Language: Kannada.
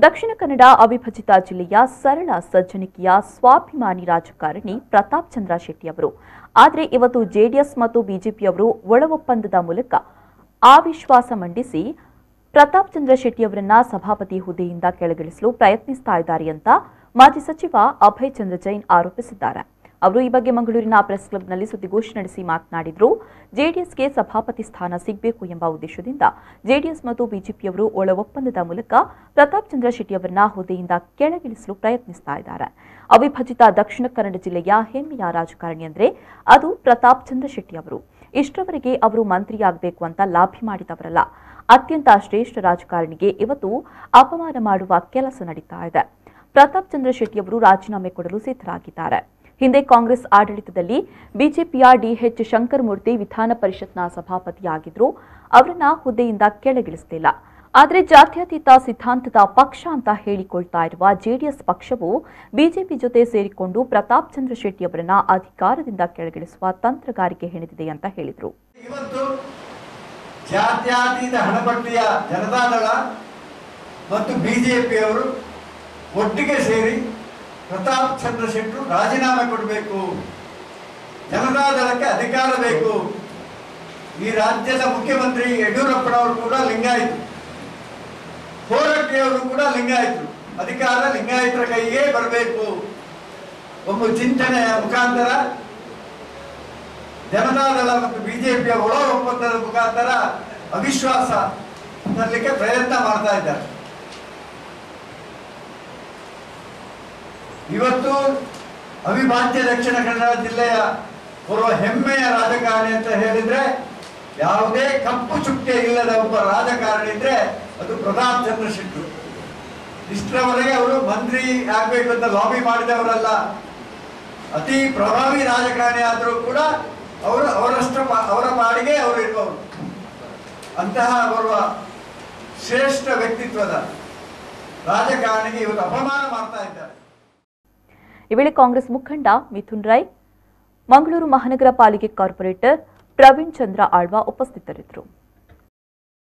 ದಕ್ಷಿಣ ಕನ್ನಡ ಅವಿಭಜಿತ ಜಿಲ್ಲೆಯ ಸರಳ ಸಜ್ಜನಿಕೆಯ ಸ್ವಾಭಿಮಾನಿ ರಾಜಕಾರಣಿ ಪ್ರತಾಪ್ ಚಂದ್ರ ಶೆಟ್ಟಿ ಅವರು ಆದರೆ ಇವತ್ತು ಜೆಡಿಎಸ್ ಮತ್ತು ಬಿಜೆಪಿಯವರು ಒಳ ಒಪ್ಪಂದದ ಮೂಲಕ ಅವಿಶ್ವಾಸ ಮಂಡಿಸಿ ಪ್ರತಾಪ್ ಚಂದ್ರ ಶೆಟ್ಟಿ ಅವರನ್ನ ಸಭಾಪತಿ ಹುದ್ದೆಯಿಂದ ಕೆಳಗಿಳಿಸಲು ಪ್ರಯತ್ನಿಸ್ತಾ ಇದ್ದಾರೆ ಅಂತ ಮಾಜಿ ಸಚಿವ ಅಭಯ್ ಚಂದ್ರ ಜೈನ್ ಆರೋಪಿಸಿದ್ದಾರೆ। ಅವರು ಈ ಬಗ್ಗೆ ಮಂಗಳೂರಿನ ಪ್ರೆಸ್ ಕ್ಲಬ್ನಲ್ಲಿ ಸುದ್ದಿಗೋಷ್ಠಿ ನಡೆಸಿ ಮಾತನಾಡಿದರು। ಜೆಡಿಎಸ್ಗೆ ಸಭಾಪತಿ ಸ್ಥಾನ ಸಿಗಬೇಕು ಎಂಬ ಉದ್ದೇಶದಿಂದ ಜೆಡಿಎಸ್ ಮತ್ತು ಬಿಜೆಪಿಯವರು ಒಳ ಒಪ್ಪಂದದ ಮೂಲಕ ಪ್ರತಾಪ್ ಚಂದ್ರ ಶೆಟ್ಟಿ ಅವರನ್ನ ಹುದ್ದೆಯಿಂದ ಕೆಳಗಿಳಿಸಲು ಪ್ರಯತ್ನಿಸ್ತಾ ಇದ್ದಾರೆ। ಅವಿಭಜಿತ ದಕ್ಷಿಣ ಕನ್ನಡ ಜಿಲ್ಲೆಯ ಹೆಮ್ಮೆಯ ರಾಜಕಾರಣಿ ಅಂದ್ರೆ ಅದು ಪ್ರತಾಪ್ ಚಂದ್ರ ಶೆಟ್ಟಿ ಅವರು। ಇಷ್ಟರವರೆಗೆ ಅವರು ಮಂತ್ರಿಯಾಗಬೇಕು ಅಂತ ಲಾಭಿ ಮಾಡಿದವರಲ್ಲ, ಅತ್ಯಂತ ಶ್ರೇಷ್ಠ ರಾಜಕಾರಣಿಗೆ ಇವತ್ತು ಅಪಮಾನ ಮಾಡುವ ಕೆಲಸ ನಡೀತಾ ಇದೆ। ಪ್ರತಾಪ್ ಚಂದ್ರ ಶೆಟ್ಟಿ ಅವರು ರಾಜೀನಾಮೆ ಕೊಡಲು ಸಿದ್ಧರಾಗಿದ್ದಾರೆ। ಹಿಂದೆ ಕಾಂಗ್ರೆಸ್ ಆಡಳಿತದಲ್ಲಿ ಬಿಜೆಪಿಯ ಡಿಎಚ್ ಶಂಕರಮೂರ್ತಿ ವಿಧಾನ ಪರಿಷತ್ನ ಸಭಾಪತಿಯಾಗಿದ್ರು, ಅವರನ್ನ ಹುದ್ದೆಯಿಂದ ಕೆಳಗಿಳಿಸಲಿಲ್ಲ। ಆದರೆ ಜಾತ್ಯತೀತ ಸಿದ್ಧಾಂತದ ಪಕ್ಷ ಅಂತ ಹೇಳಿಕೊಳ್ತಾ ಇರುವ ಜೆಡಿಎಸ್ ಪಕ್ಷವು ಬಿಜೆಪಿ ಜೊತೆ ಸೇರಿಕೊಂಡು ಪ್ರತಾಪ್ ಚಂದ್ರ ಶೆಟ್ಟಿ ಅವರನ್ನ ಅಧಿಕಾರದಿಂದ ಕೆಳಗಿಳಿಸುವ ತಂತ್ರಗಾರಿಕೆ ಹೆಣೆದಿದೆ ಅಂತ ಹೇಳಿದರು। ಇವತ್ತು ಜಾತ್ಯತೀತ ಹಣಪಟ್ಟಿಯ ಜನತಾದಳ ಮತ್ತು ಬಿಜೆಪಿಯವರು ಒಟ್ಟಿಗೆ ಸೇರಿ ಪ್ರತಾಪ್ ಚಂದ್ರ ಶೆಟ್ಟಿ ರಾಜೀನಾಮೆ ಕೊಡಬೇಕು, ಜನತಾದಳಕ್ಕೆ ಅಧಿಕಾರ ಬೇಕು। ಈ ರಾಜ್ಯದ ಮುಖ್ಯಮಂತ್ರಿ ಯಡಿಯೂರಪ್ಪನವರು ಕೂಡ ಲಿಂಗಾಯತರು, ಹೋರಾಟಿಯವರು ಕೂಡ ಲಿಂಗಾಯತರು, ಅಧಿಕಾರ ಲಿಂಗಾಯತರ ಕೈಗೆ ಬರಬೇಕು ಒಂದು ಚಿಂತನೆಯ ಮುಖಾಂತರ ಜನತಾದಳ ಮತ್ತು ಬಿಜೆಪಿಯ ಒಳ ಒಪ್ಪಂದದ ಮುಖಾಂತರ ಅವಿಶ್ವಾಸ ತರಲಿಕ್ಕೆ ಪ್ರಯತ್ನ ಮಾಡ್ತಾ ಇದ್ದಾರೆ। ಇವತ್ತು ಅವಿಭಾಜ್ಯ ದಕ್ಷಿಣ ಕನ್ನಡ ಜಿಲ್ಲೆಯ ಓರ್ವ ಹೆಮ್ಮೆಯ ರಾಜಕಾರಣಿ ಅಂತ ಹೇಳಿದ್ರೆ, ಯಾವುದೇ ಕಪ್ಪು ಚುಕ್ಕೆ ಇಲ್ಲದ ಒಬ್ಬ ರಾಜಕಾರಣಿ ಇದ್ರೆ ಅದು ಪ್ರತಾಪ್ ಚಂದ್ರ ಶೆಟ್ಟಿ। ಇಷ್ಟರವರೆಗೆ ಅವರು ಮಂತ್ರಿ ಆಗ್ಬೇಕು ಅಂತ ಲಾಬಿ ಮಾಡಿದವರಲ್ಲ, ಅತಿ ಪ್ರಭಾವಿ ರಾಜಕಾರಣಿ ಆದರೂ ಕೂಡ ಅವರು ಅವರ ಪಾಡಿಗೆ ಅವರು ಇರುವವರು। ಅಂತಹ ಓರ್ವ ಶ್ರೇಷ್ಠ ವ್ಯಕ್ತಿತ್ವದ ರಾಜಕಾರಣಿಗೆ ಇವತ್ತು ಅಪಮಾನ ಮಾಡ್ತಾ ಇದ್ದಾರೆ। ಈ ವೇಳೆ ಕಾಂಗ್ರೆಸ್ ಮುಖಂಡ ಮಿಥುನ್ ರೈ, ಮಂಗಳೂರು ಮಹಾನಗರ ಪಾಲಿಕೆ ಕಾರ್ಪೊರೇಟರ್ ಪ್ರವೀಣ್ ಚಂದ್ರ ಆಳ್ವ ಉಪಸ್ಥಿತರಿದ್ದರು।